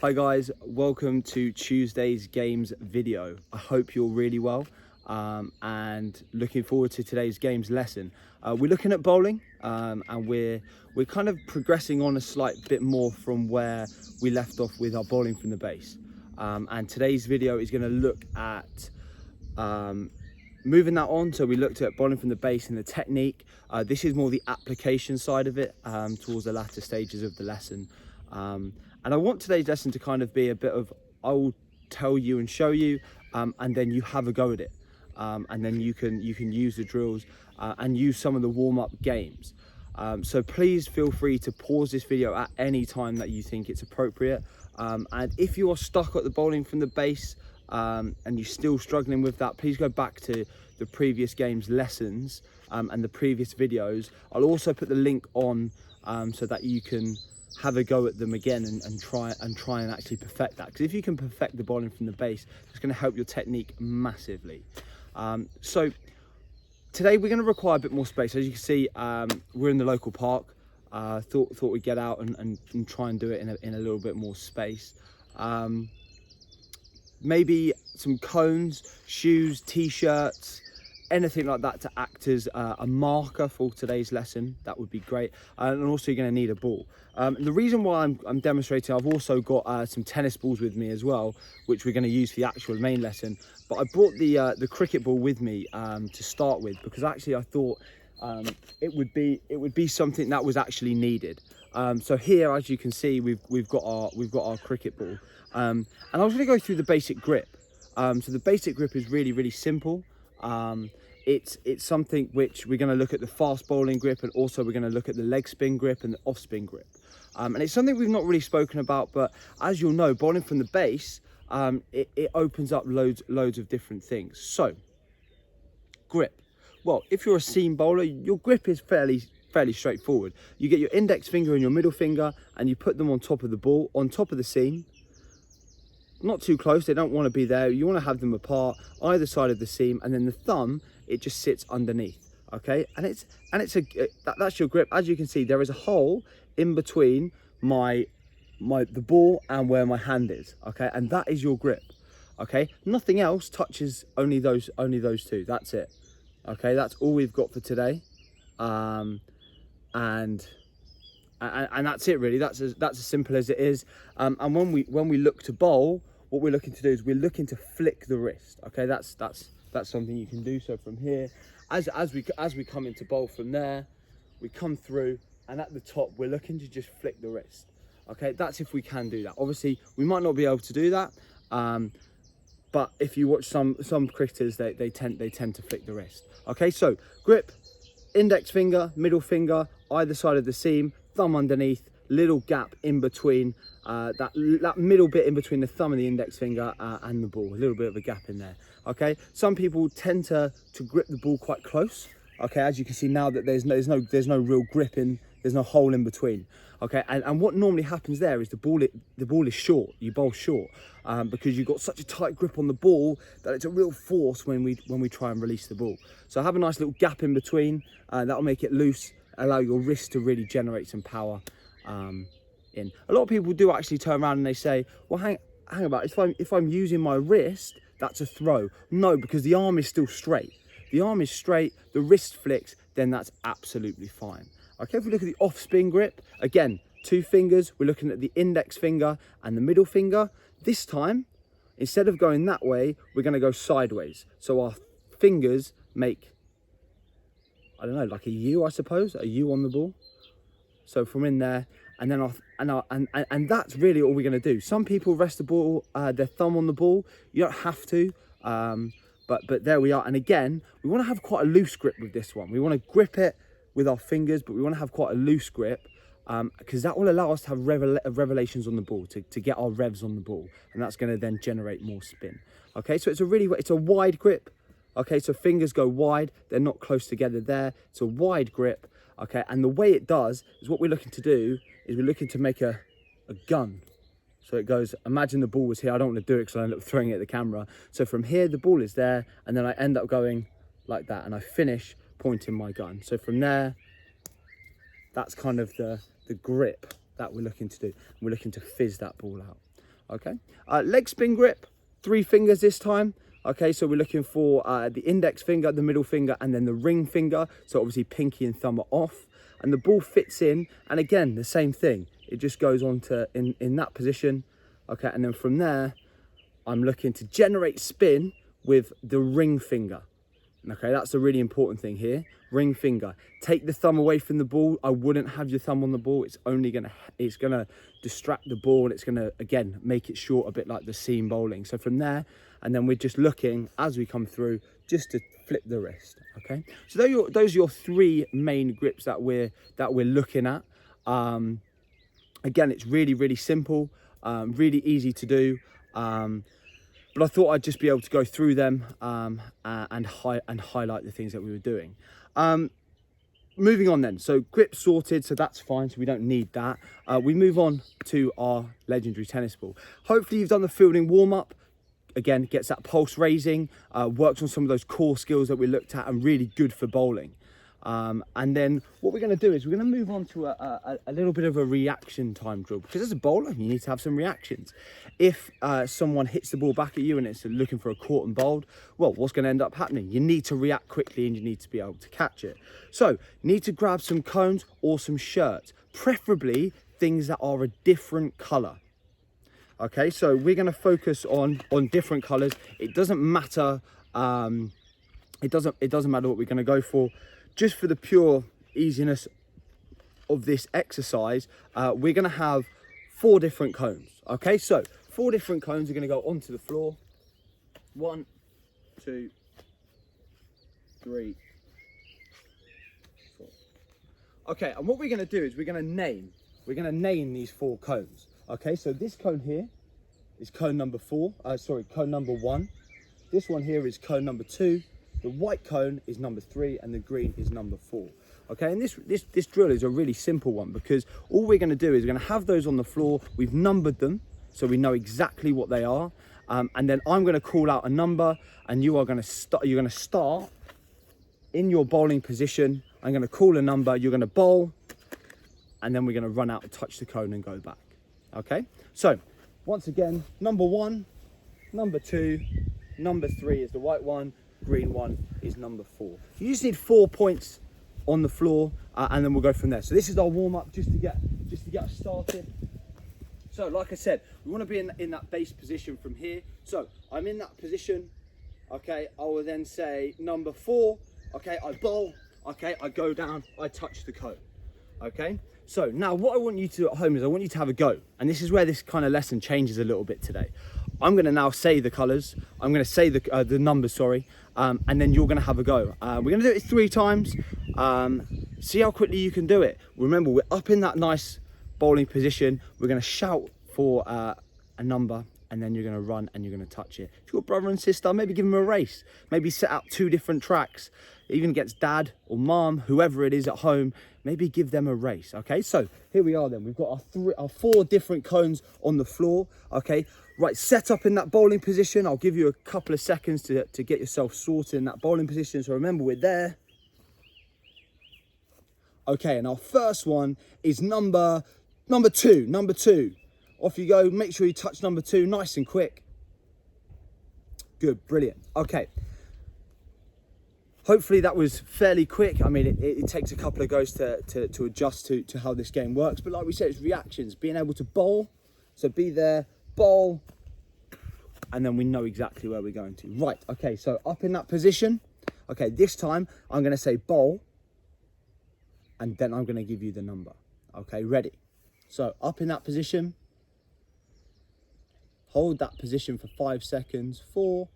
Hi guys, welcome to Tuesday's games video. I hope you're really well and looking forward to today's games lesson. We're looking at bowling and we're kind of progressing on a slight bit more from where we left off with our bowling from the base. And today's video is going to look at moving that on. So we looked at bowling from the base and the technique. This is more the application side of it towards the latter stages of the lesson. And I want today's lesson to kind of be a bit of, I will tell you and show you, and then you have a go at it. And then you can use the drills and use some of the warm-up games. So please feel free to pause this video at any time that you think it's appropriate. And if you are stuck at the bowling from the base and you're still struggling with that, please go back to the previous games lessons and the previous videos. I'll also put the link on so that you can have a go at them again and try and actually perfect that, because if you can perfect the bowling from the base, it's going to help your technique massively. So today we're going to require a bit more space. As you can see, we're in the local park. Thought we'd get out and try and do it in a little bit more space. Maybe some cones, shoes, t-shirts, anything like that to act as a marker for today's lesson. That would be great. And also you're going to need a ball. The reason why I'm demonstrating, I've also got some tennis balls with me as well, which we're going to use for the actual main lesson. But I brought the cricket ball with me to start with, because actually I thought it would be something that was actually needed. So here, as you can see, we've got our cricket ball, and I was going to go through the basic grip. So the basic grip is really simple. It's something which we're going to look at the fast bowling grip, and also we're going to look at the leg spin grip and the off spin grip. And it's something we've not really spoken about, but as you'll know, bowling from the base, it opens up loads of different things. So grip. Well, if you're a seam bowler, your grip is fairly straightforward. You get your index finger and your middle finger and you put them on top of the ball, on top of the seam. Not too close, they don't want to be there. You want to have them apart either side of the seam, and then the thumb, it just sits underneath. Okay, and that's your grip. As you can see, there is a hole in between the ball and where my hand is. Okay, and that is your grip. Okay, nothing else touches, only those two. That's it. Okay, that's all we've got for today. And that's it really. That's as simple as it is. And when we look to bowl, what we're looking to do is we're looking to flick the wrist. Okay, that's something you can do. So from here, as we come into bowl, from there we come through, and at the top we're looking to just flick the wrist. Okay, that's if we can do that. Obviously we might not be able to do that, but if you watch some cricketers, they tend to flick the wrist. Okay, so grip, index finger, middle finger, either side of the seam, thumb underneath, little gap in between, that middle bit in between the thumb and the index finger and the ball, a little bit of a gap in there. Okay, some people tend to grip the ball quite close. Okay, as you can see now that there's no real grip in, there's no hole in between. Okay, and what normally happens there is the ball is short. You bowl short because you've got such a tight grip on the ball that it's a real force when we try and release the ball. So have a nice little gap in between. That'll make it loose, allow your wrist to really generate some power in. A lot of people do actually turn around and they say, well, hang about, if I'm using my wrist, that's a throw. No, because the arm is still straight. The arm is straight, the wrist flicks, then that's absolutely fine. Okay, if we look at the off spin grip, again, two fingers, we're looking at the index finger and the middle finger. This time, instead of going that way, we're going to go sideways. So our fingers make, I don't know, like a U, I suppose, a U on the ball. So from in there, and then and that's really all we're going to do. Some people rest the ball, their thumb on the ball. You don't have to, but there we are. And again, we want to have quite a loose grip with this one. We want to grip it with our fingers, but we want to have quite a loose grip because that will allow us to have revelations on the ball, to get our revs on the ball, and that's going to then generate more spin. Okay, so it's a wide grip. Okay, so fingers go wide, they're not close together there. It's a wide grip. Okay, and the way it does is what we're looking to do is we're looking to make a gun. So it goes, imagine the ball was here. I don't want to do it because I end up throwing it at the camera. So from here, the ball is there, and then I end up going like that, and I finish pointing my gun. So from there, that's kind of the grip that we're looking to do. We're looking to fizz that ball out. Okay, leg spin grip, 3 fingers this time. Okay, so we're looking for the index finger, the middle finger, and then the ring finger. So obviously pinky and thumb are off, and the ball fits in. And again, the same thing. It just goes on to in that position. Okay, and then from there, I'm looking to generate spin with the ring finger. Okay, that's a really important thing here. Ring finger. Take the thumb away from the ball. I wouldn't have your thumb on the ball. It's gonna distract the ball, and it's gonna again make it short, a bit like the seam bowling. So from there, and then we're just looking as we come through just to flip the wrist. Okay, so those are your 3 main grips that we're looking at. Again, it's really simple, really easy to do. But I thought I'd just be able to go through them and highlight the things that we were doing. Moving on then, so grip sorted, so that's fine, so we don't need that. We move on to our legendary tennis ball. Hopefully you've done the fielding warm-up. Again, gets that pulse raising, works on some of those core skills that we looked at, and really good for bowling. And then what we're going to do is we're going to move on to a little bit of a reaction time drill, because as a bowler you need to have some reactions. If someone hits the ball back at you and it's looking for a caught and bowled, well, what's going to end up happening? You need to react quickly and you need to be able to catch it. So you need to grab some cones or some shirts, preferably things that are a different colour. Okay, so we're going to focus on different colours. It doesn't matter. It doesn't matter what we're going to go for. Just for the pure easiness of this exercise, we're going to have 4 different cones. Okay, so 4 different cones are going to go onto the floor. 1, 2, 3, 4. Okay, and what we're going to do is we're going to name these 4 cones. Okay, so this cone here is cone number 4. Cone number 1. This one here is cone number 2. The white cone is number 3 and the green is number 4. Okay, and this drill is a really simple one, because all we're going to do is we're going to have those on the floor. We've numbered them, so we know exactly what they are. And then I'm going to call out a number, and you're going to start in your bowling position. I'm going to call a number, you're going to bowl, and then we're going to run out and touch the cone and go back. Okay, so once again, number 1, number 2, number 3 is the white one, green one is number 4. You just need 4 points on the floor, and then we'll go from there. So this is our warm-up just to get us started. So like I said, we want to be in that base position from here. So I'm in that position. Okay, I will then say number 4. Okay, I bowl. Okay, I go down, I touch the cone. Okay, so now what I want you to do at home is I want you to have a go, and this is where this kind of lesson changes a little bit today. I'm going to now say the colours, I'm going to say the numbers, sorry, and then you're going to have a go. We're going to do it 3 times, see how quickly you can do it. Remember, we're up in that nice bowling position, we're going to shout for a number, and then you're going to run and you're going to touch it. If you've got a brother and sister, maybe give them a race, maybe set out 2 different tracks, even against dad or mum, whoever it is at home, maybe give them a race. Okay, so here we are then, we've got our 4 different cones on the floor. Okay, right, set up in that bowling position. I'll give you a couple of seconds to get yourself sorted in that bowling position. So remember, we're there. Okay, and our first one is number 2. Number 2. Off you go. Make sure you touch number 2 nice and quick. Good, brilliant. Okay. Hopefully that was fairly quick. I mean, it takes a couple of goes to adjust to how this game works. But like we said, it's reactions. Being able to bowl. So be there, bowl, and then we know exactly where we're going to. Right, okay, so up in that position. Okay, this time I'm going to say bowl, and then I'm going to give you the number. Okay, ready? So up in that position. Hold that position for 5 seconds. 4,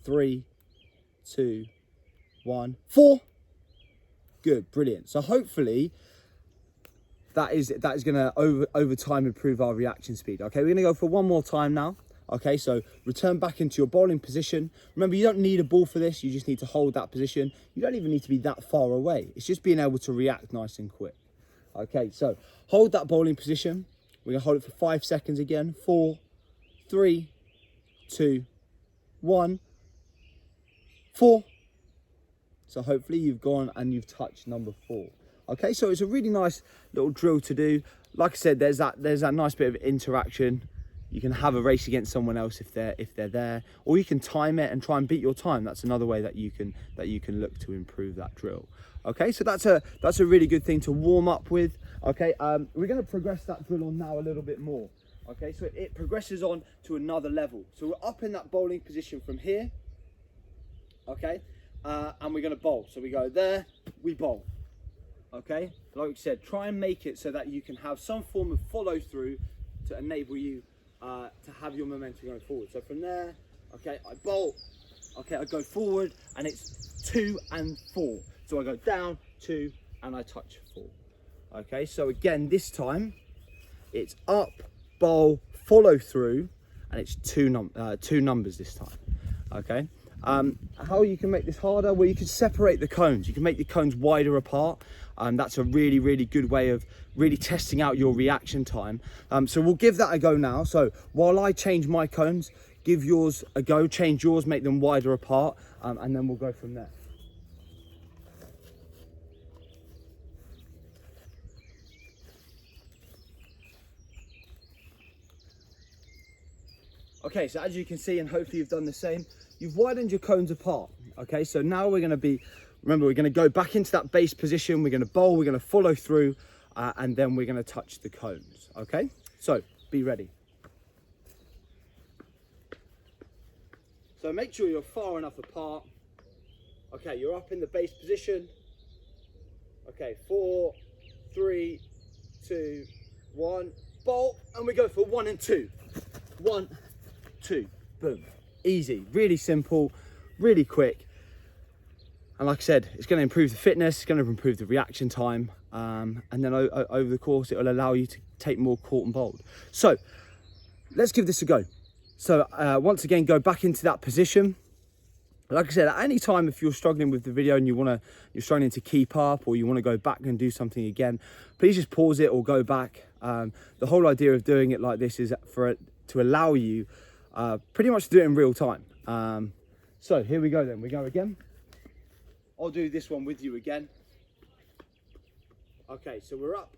3, 2, 1, 4. Good, brilliant. So hopefully that is going to over time improve our reaction speed. Okay, we're going to go for one more time now. Okay, so return back into your bowling position. Remember, you don't need a ball for this. You just need to hold that position. You don't even need to be that far away. It's just being able to react nice and quick. Okay, so hold that bowling position. We're going to hold it for 5 seconds again. 4, 3, 2, 1, 4. So hopefully you've gone and you've touched number 4. Okay, so it's a really nice little drill to do. Like I said, there's that nice bit of interaction. You can have a race against someone else if they're there, or you can time it and try and beat your time. That's another way that you can look to improve that drill. Okay, so that's a really good thing to warm up with. Okay, we're going to progress that drill on now a little bit more. Okay, so it progresses on to another level. So we're up in that bowling position from here. Okay, and we're going to bowl. So we go there, we bowl. Okay, like we said, try and make it so that you can have some form of follow through to enable you to have your momentum going forward. So from there, okay, I bowl. Okay, I go forward, and it's 2 and 4. So I go down, 2, and I touch 4. Okay, so again, this time it's up, bowl, follow through, and it's two numbers this time. Okay, how you can make this harder? Well, you can separate the cones. You can make the cones wider apart. That's a really good way of really testing out your reaction time. So we'll give that a go now. So while I change my cones, give yours a go, change yours, make them wider apart, and then we'll go from there. Okay, so as you can see, and hopefully you've done the same, you've widened your cones apart. Okay, so now we're going to remember, we're going to go back into that base position, we're going to bowl, we're going to follow through, and then we're going to touch the cones. Okay, so be ready. So make sure you're far enough apart. Okay, you're up in the base position. Okay, 4, 3, 2, 1, bowl, and we go for 1 and 2. 1, 2, boom. Easy, really simple, really quick. And like I said, it's going to improve the fitness, it's going to improve the reaction time, and then over the course, it will allow you to take more court and bowled. So let's give this a go. So once again, go back into that position. Like I said, at any time, if you're struggling with the video and you're struggling to keep up, or you want to go back and do something again, please just pause it or go back. The whole idea of doing it like this is to allow you pretty much to do it in real time. So here we go then, we go again. I'll do this one with you again. Okay, so we're up.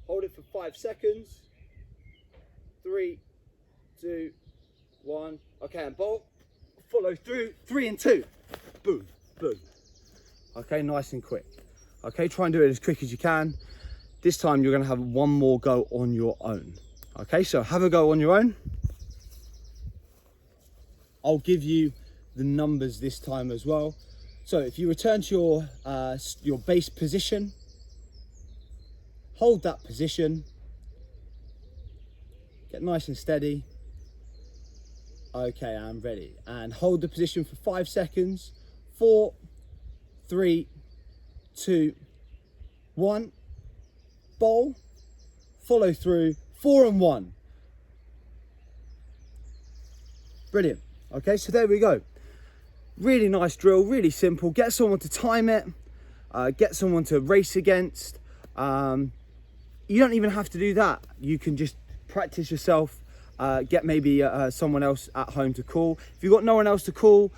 Hold it for 5 seconds. 3, 2, 1. Okay, and bowl. Follow through. 3 and 2. Boom, boom. Okay, nice and quick. Okay, try and do it as quick as you can. This time you're going to have one more go on your own. Okay, so have a go on your own. I'll give you the numbers this time as well. So if you return to your base position, hold that position, get nice and steady. Okay, I'm ready. And hold the position for 5 seconds. 4, 3, 2, 1. Bowl, follow through, 4 and 1. Brilliant. Okay, so there we go. Really nice drill, really simple. Get someone to time it, get someone to race against. You don't even have to do that. You can just practice yourself, get maybe someone else at home to call. If you've got no one else to call,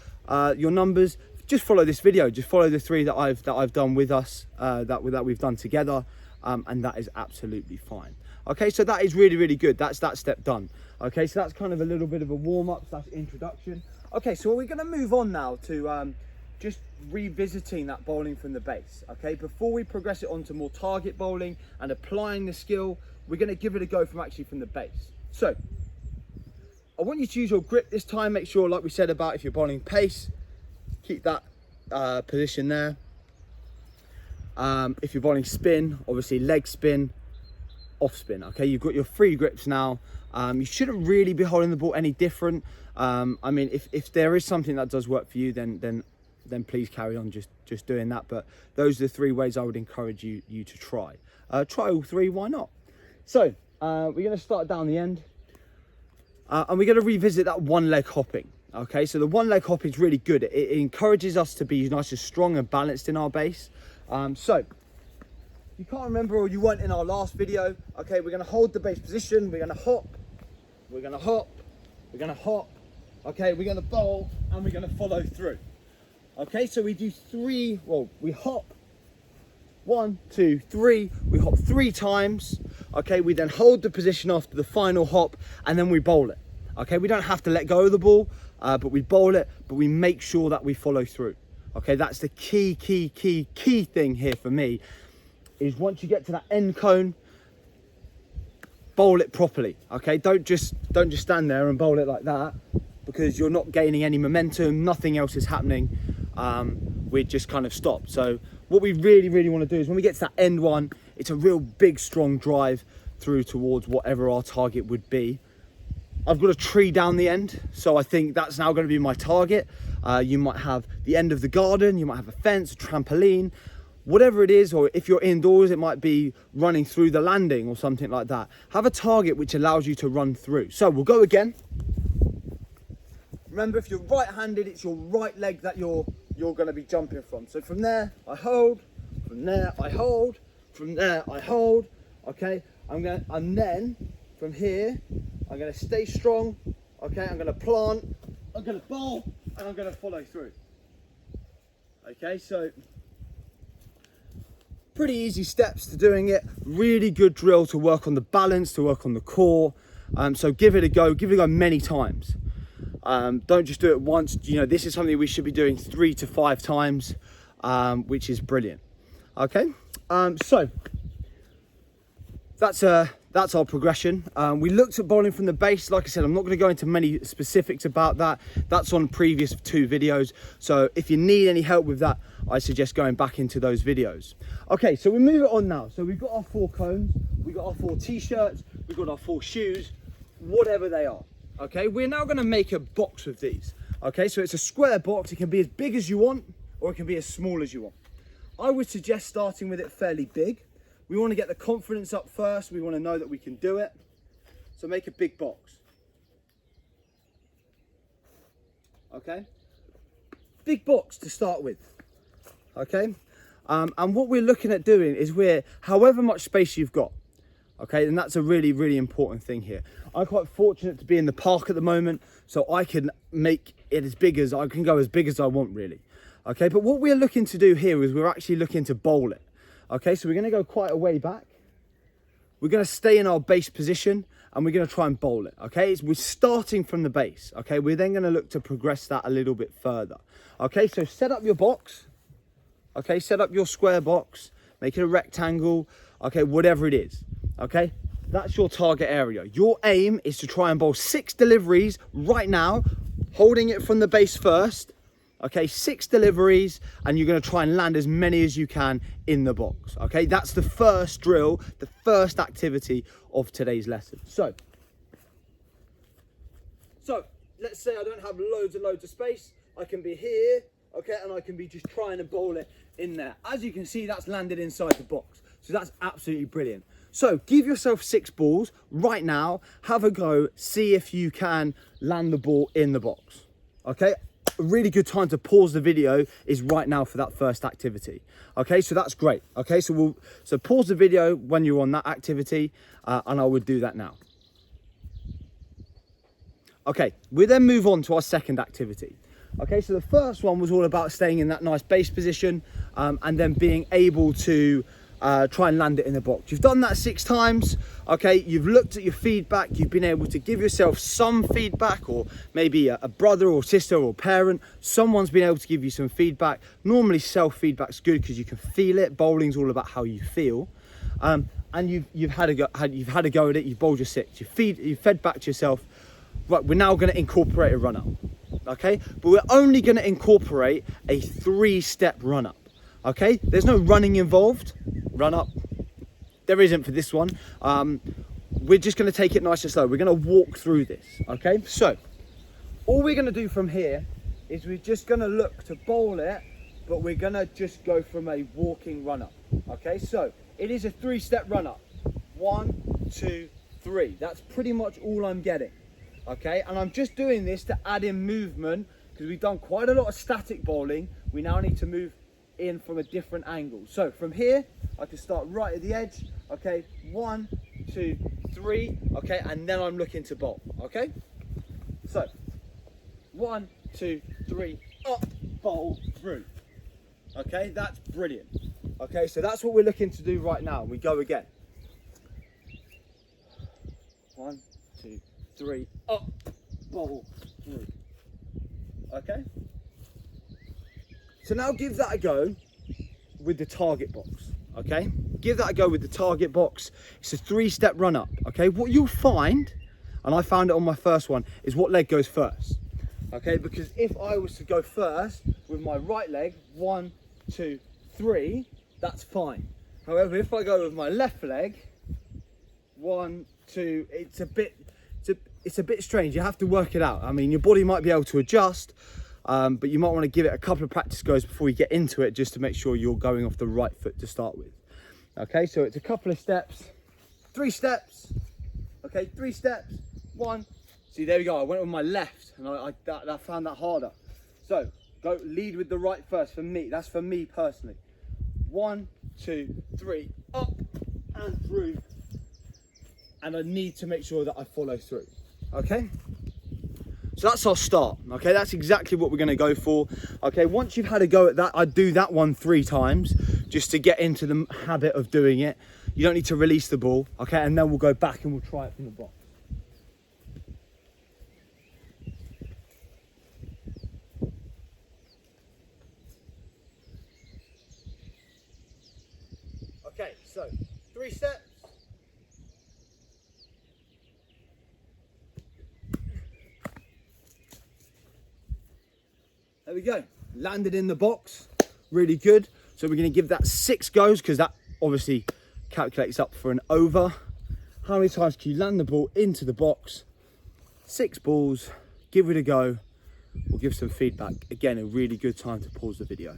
your numbers, just follow this video. Just follow the 3 that I've done with us, that we've done together, and that is absolutely fine. Okay, so that is really good. That's that step done. Okay, so that's kind of a little bit of a warm-up / introduction. Okay, so we're going to move on now to just revisiting that bowling from the base. Okay, before we progress it on to more target bowling and applying the skill, we're going to give it a go from the base. So I want you to use your grip this time. Make sure, like we said about if you're bowling pace, keep that position there. If you're bowling spin, obviously leg spin, off spin. Okay, you've got your 3 grips now. You shouldn't really be holding the ball any different. I mean, if there is something that does work for you, then please carry on just doing that. But those are the 3 ways I would encourage you to try. Try all 3, why not? So we're going to start down the end, and we're going to revisit that 1 leg hopping. Okay, so the 1 leg hop is really good. It encourages us to be nice and strong and balanced in our base. So if you can't remember, or you weren't in our last video, okay, we're going to hold the base position, we're going to hop, we're going to hop, we're going to hop, okay, we're going to bowl, and we're going to follow through. Okay, so we do 3, well, we hop, 1, 2, 3, we hop 3 times, Okay, we then hold the position after the final hop, and then we bowl it. Okay, we don't have to let go of the ball, but we bowl it, but we make sure that we follow through. Okay, that's the key thing here for me, is once you get to that end cone, bowl it properly. Okay, don't just stand there and bowl it like that, because you're not gaining any momentum, nothing else is happening. We just kind of stop. So what we really want to do is when we get to that end one, it's a real big strong drive through towards whatever our target would be. I've got a tree down the end, so I think that's now going to be my target. You might have the end of the garden, you might have a fence, a trampoline, whatever it is, or if you're indoors, it might be running through the landing or something like that. Have a target which allows you to run through. So we'll go again. Remember, if you're right-handed, it's your right leg that you're going to be jumping from. So from there, I hold, from there, I hold, from there, I hold. Okay, and then from here, I'm going to stay strong. Okay, I'm going to plant, I'm going to bowl, and I'm going to follow through. Okay, so pretty easy steps to doing it. Really good drill to work on the balance, to work on the core. So give it a go many times. Don't just do it once. You know, this is something we should be doing 3 to 5 times, which is brilliant. Okay, so that's our progression. We looked at bowling from the base. Like I said, I'm not going to go into many specifics about that. That's on previous 2 videos. So if you need any help with that, I suggest going back into those videos. Okay, so we move it on now. So we've got our 4 cones, we've got our 4 t-shirts, we've got our 4 shoes, whatever they are. Okay, we're now going to make a box with these. Okay, so it's a square box. It can be as big as you want, or it can be as small as you want. I would suggest starting with it fairly big. We want to get the confidence up first. We want to know that we can do it. So make a big box. Okay, big box to start with. Okay, and what we're looking at doing is however much space you've got. Okay, and that's a really important thing here. I'm quite fortunate to be in the park at the moment, so I can make it as big as I can go, as big as I want, really. Okay, but what we're looking to do here is we're actually looking to bowl it. Okay, so we're going to go quite a way back. We're going to stay in our base position, and we're going to try and bowl it. Okay, we're starting from the base. Okay, we're then going to look to progress that a little bit further. Okay, so set up your box. Okay, set up your square box, make it a rectangle. Okay, whatever it is. Okay, that's your target area. Your aim is to try and bowl 6 deliveries right now, holding it from the base first. Okay, 6 deliveries, and you're going to try and land as many as you can in the box. Okay, that's the first drill, the first activity of today's lesson. So let's say I don't have loads and loads of space. I can be here, okay, and I can be just trying to bowl it in there. As you can see, that's landed inside the box. So that's absolutely brilliant. So give yourself 6 balls right now, have a go, see if you can land the ball in the box. Okay, a really good time to pause the video is right now for that first activity. Okay, so that's great. Okay, so pause the video when you're on that activity, and I would do that now. Okay, we then move on to our second activity. Okay, so the first one was all about staying in that nice base position, and then being able to try and land it in the box. You've done that 6 times. Okay, you've looked at your feedback, you've been able to give yourself some feedback, or maybe a brother or sister or parent, someone's been able to give you some feedback. Normally self-feedback's good because you can feel it. Bowling's all about how you feel. And you've had a go at it, you've bowled your 6, you've fed back to yourself. Right, we're now going to incorporate a run-up. Okay, but we're only going to incorporate a 3-step run-up. Okay, there's no running involved. Run up, there isn't for this one. We're just going to take it nice and slow. We're going to walk through this. Okay, so all we're going to do from here is we're just going to look to bowl it, but we're going to just go from a walking run up. Okay, so it is a 3-step run up. 1, 2, 3. That's pretty much all I'm getting. Okay, and I'm just doing this to add in movement because we've done quite a lot of static bowling. We now need to move in from a different angle. So from here, I can start right at the edge. Okay, 1, 2, 3. Okay, and then I'm looking to bowl. Okay, so 1, 2, 3, up, bowl, through. Okay, that's brilliant. Okay, so that's what we're looking to do right now. We go again. 1, 2, 3, up, bowl, through. Okay? So now give that a go with the target box, okay? Give that a go with the target box. It's a 3-step run up, okay? What you'll find, and I found it on my first one, is what leg goes first, okay? Because if I was to go first with my right leg, 1, 2, 3, that's fine. However, if I go with my left leg, 1, 2, it's a bit strange. You have to work it out. I mean, your body might be able to adjust, but you might want to give it a couple of practice goes before you get into it, just to make sure you're going off the right foot to start with. Okay, so it's a couple of steps, 3 steps. Okay, 3 steps. 1. See, there we go. I went with my left, and I found that harder. So go lead with the right first. For me, that's for me personally. 1, 2, 3, up and through. And I need to make sure that I follow through. Okay. So that's our start, okay? That's exactly what we're gonna go for. Okay, once you've had a go at that, I'd do that one 3 times just to get into the habit of doing it. You don't need to release the ball, okay? And then we'll go back and we'll try it from the box. Okay, so 3 steps. There we go, landed in the box, really good. So we're gonna give that 6 goes, because that obviously calculates up for an over. How many times can you land the ball into the box? 6 balls, give it a go. We'll give some feedback. Again, a really good time to pause the video.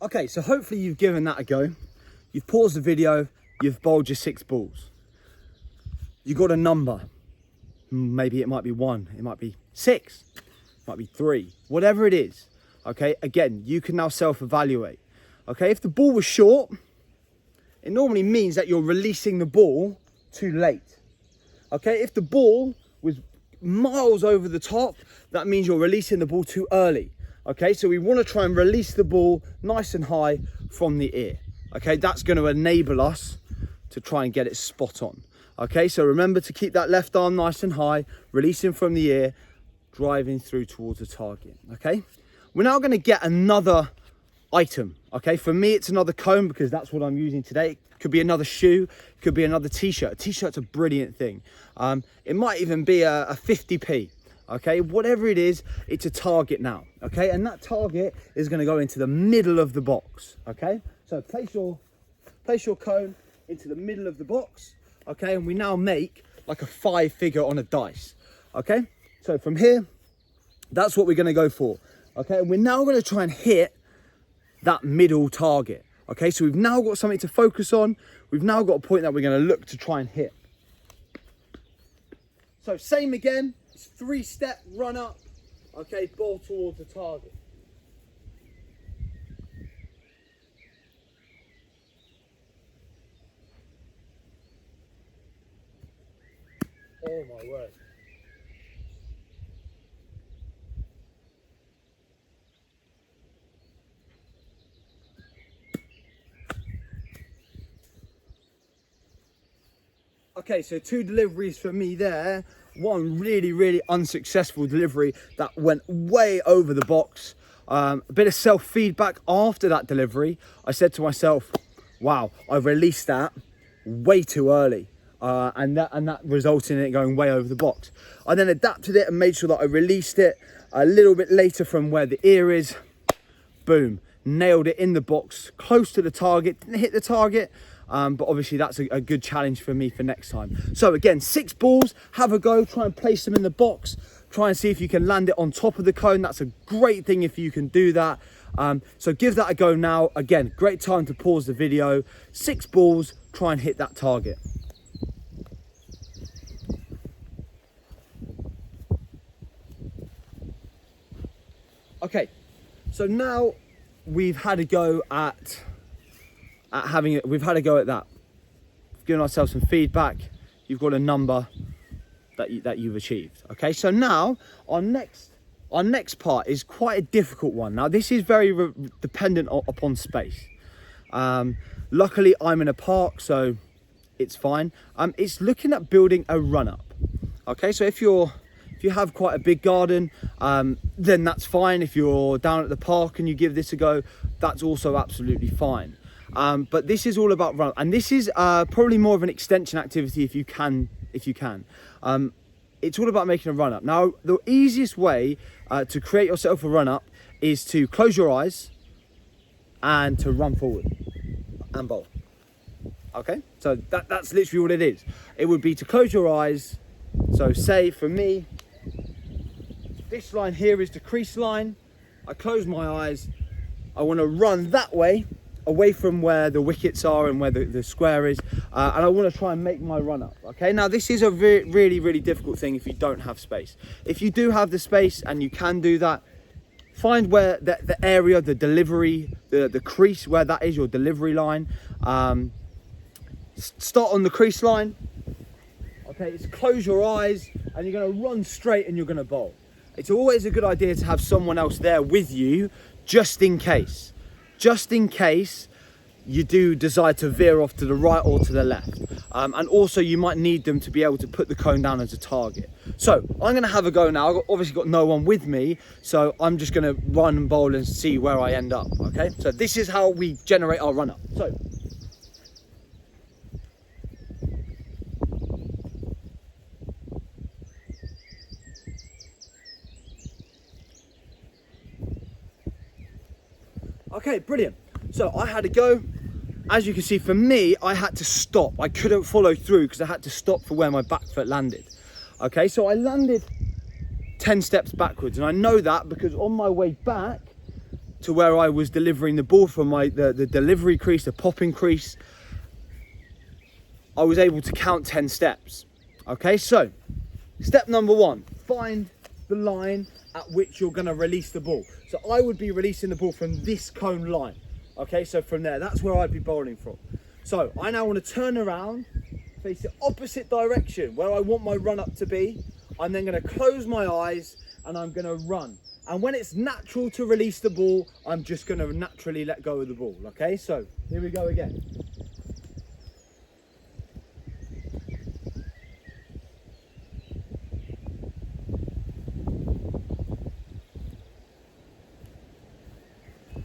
Okay, so hopefully you've given that a go. You've paused the video, you've bowled your 6 balls. You got a number. Maybe it might be 1, it might be 6, it might be 3, whatever it is. Okay, again, you can now self-evaluate. Okay, if the ball was short, it normally means that you're releasing the ball too late. Okay, if the ball was miles over the top, that means you're releasing the ball too early. Okay, so we want to try and release the ball nice and high from the ear. Okay, that's going to enable us to try and get it spot on. Okay, so remember to keep that left arm nice and high, releasing from the ear, driving through towards the target. Okay, we're now going to get another item. Okay, for me it's another comb, because that's what I'm using today. It could be another shoe, it could be another t-shirt. A t-shirt's a brilliant thing. It might even be a 50p. Okay, whatever it is, it's a target now. Okay, and that target is going to go into the middle of the box. Okay, so place your cone into the middle of the box. Okay, and we now make like a 5 figure on a dice. Okay, so from here, that's what we're going to go for. Okay, and we're now going to try and hit that middle target. Okay, so we've now got something to focus on. We've now got a point that we're going to look to try and hit. So same again. 3-step run up, okay, ball towards the target. Oh my word. Okay, so 2 deliveries for me there. One really unsuccessful delivery that went way over the box. A bit of self-feedback after that delivery. I said to myself, wow, I released that way too early. And that resulted in it going way over the box. I then adapted it and made sure that I released it a little bit later from where the ear is. Boom, nailed it in the box, close to the target. Didn't hit the target, but obviously that's a good challenge for me for next time. So again, 6 balls, have a go, try and place them in the box, try and see if you can land it on top of the cone. That's a great thing if you can do that. So give that a go now. Again, great time to pause the video. 6 balls, try and hit that target. Okay, so now we've had a go at that. given ourselves some feedback, you've got a number that you've achieved. Okay, so now our next part is quite a difficult one. Now this is very dependent upon space. Luckily I'm in a park, so it's fine. It's looking at building a run-up. Okay, so if you have quite a big garden, then that's fine. If you're down at the park and you give this a go, that's also absolutely fine. But this is all about run, and this is probably more of an extension activity if you can. It's all about making a run up. Now, the easiest way to create yourself a run up is to close your eyes and to run forward and bowl. Okay, so that's literally what it is. It would be to close your eyes. So say for me, this line here is the crease line. I close my eyes. I want to run that way, away from where the wickets are and where the square is, and I want to try and make my run up. Okay, now this is a really difficult thing if you don't have space. If you do have the space and you can do that, find where the area, the delivery, the crease, where that is your delivery line. Start on the crease line. Okay, it's close your eyes and you're going to run straight and you're going to bowl. It's always a good idea to have someone else there with you, just in case you do decide to veer off to the right or to the left. And also you might need them to be able to put the cone down as a target. So I'm going to have a go now. I've obviously got no one with me, so I'm just going to run and bowl and see where I end up. Okay, so this is how we generate our run up. So okay, brilliant. So I had to go. As you can see, for me, I had to stop. I couldn't follow through because I had to stop for where my back foot landed. Okay, so I landed 10 steps backwards, and I know that because on my way back to where I was delivering the ball from the delivery crease, the popping crease, I was able to count 10 steps. Okay, so step number 1, find the line at which you're going to release the ball. So I would be releasing the ball from this cone line. Okay, so from there, that's where I'd be bowling from. So I now want to turn around, face the opposite direction where I want my run up to be. I'm then going to close my eyes and I'm going to run. And when it's natural to release the ball, I'm just going to naturally let go of the ball. Okay, so here we go again.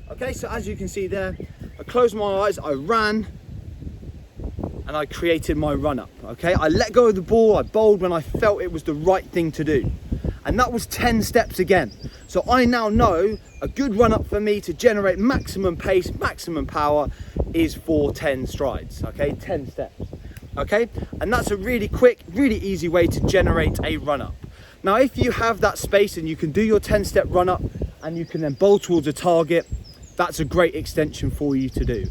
Okay, so as you can see there, I closed my eyes, I ran, and I created my run up. Okay, I let go of the ball, I bowled when I felt it was the right thing to do. And that was 10 steps again. So I now know a good run up for me to generate maximum pace, maximum power is for 10 strides, okay, 10 steps. Okay, and that's a really quick, really easy way to generate a run up. Now, if you have that space and you can do your 10-step run up and you can then bowl towards a target, that's a great extension for you to do.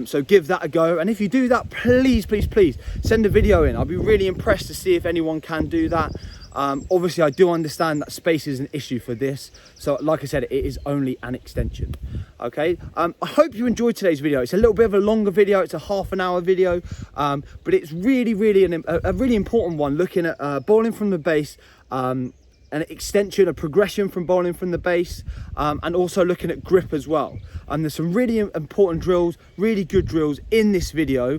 So give that a go. And if you do that, please send a video in. I'll be really impressed to see if anyone can do that. Obviously, I do understand that space is an issue for this. So like I said, it is only an extension. Okay, I hope you enjoyed today's video. It's a little bit of a longer video. It's a half-an-hour video, but it's really a really important one, looking at bowling from the base, an extension, a progression from bowling from the base, and also looking at grip as well. There's some really important drills, really good drills in this video,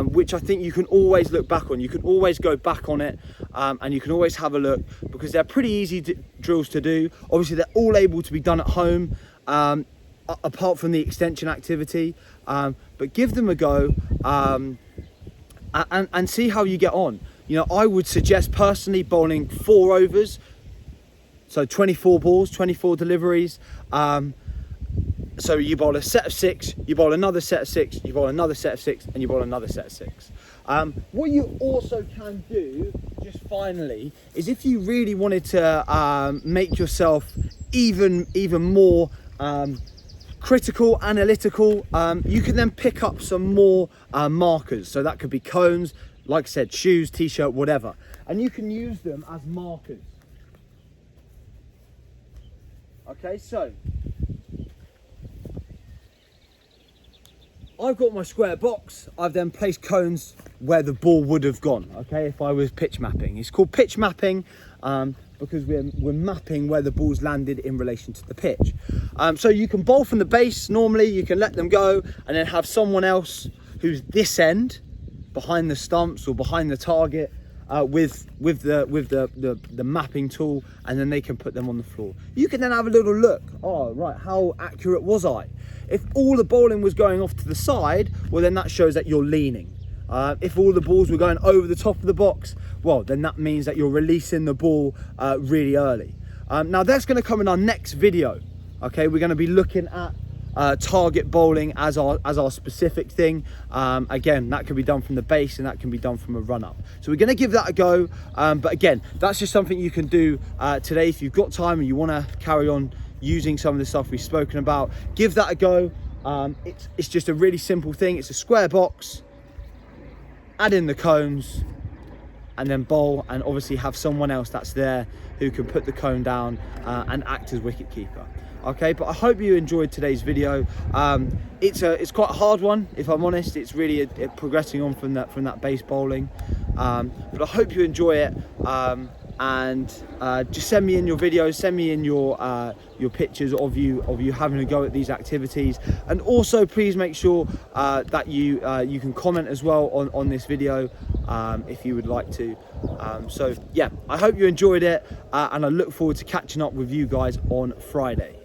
which I think you can always look back on. You can always go back on it, and you can always have a look, because they're pretty easy drills to do. Obviously, they're all able to be done at home, apart from the extension activity, but give them a go, and see how you get on. You know, I would suggest personally bowling 4 overs. So 24 balls, 24 deliveries. So you bowl a set of 6, you bowl another set of 6, you bowl another set of 6, and you bowl another set of 6. What you also can do, just finally, is if you really wanted to make yourself even more critical, analytical, you can then pick up some more markers. So that could be cones, like I said, shoes, t-shirt, whatever. And you can use them as markers. Okay, so I've got my square box. I've then placed cones where the ball would have gone, okay, if I was pitch mapping. It's called pitch mapping because we're mapping where the ball's landed in relation to the pitch. So you can bowl from the base. Normally you can let them go and then have someone else who's this end, behind the stumps or behind the target, with the mapping tool, and then they can put them on the floor. You can then have a little look. Oh, right, how accurate was I? If all the bowling was going off to the side, well, then that shows that you're leaning. If all the balls were going over the top of the box, well, then that means that you're releasing the ball really early. Now that's going to come in our next video. Okay, we're going to be looking at target bowling as our specific thing. Again, that can be done from the base and that can be done from a run up. So we're going to give that a go. But again, that's just something you can do today if you've got time and you want to carry on using some of the stuff we've spoken about. Give that a go. It's just a really simple thing. It's a square box. Add in the cones and then bowl, and obviously have someone else that's there who can put the cone down and act as wicket keeper. Okay, but I hope you enjoyed today's video. It's quite a hard one, if I'm honest. It's really progressing on from that base bowling, but I hope you enjoy it. And just send me in your videos, send me in your pictures of you having a go at these activities, and also please make sure that you can comment as well on this video if you would like to. So yeah, I hope you enjoyed it, and I look forward to catching up with you guys on Friday.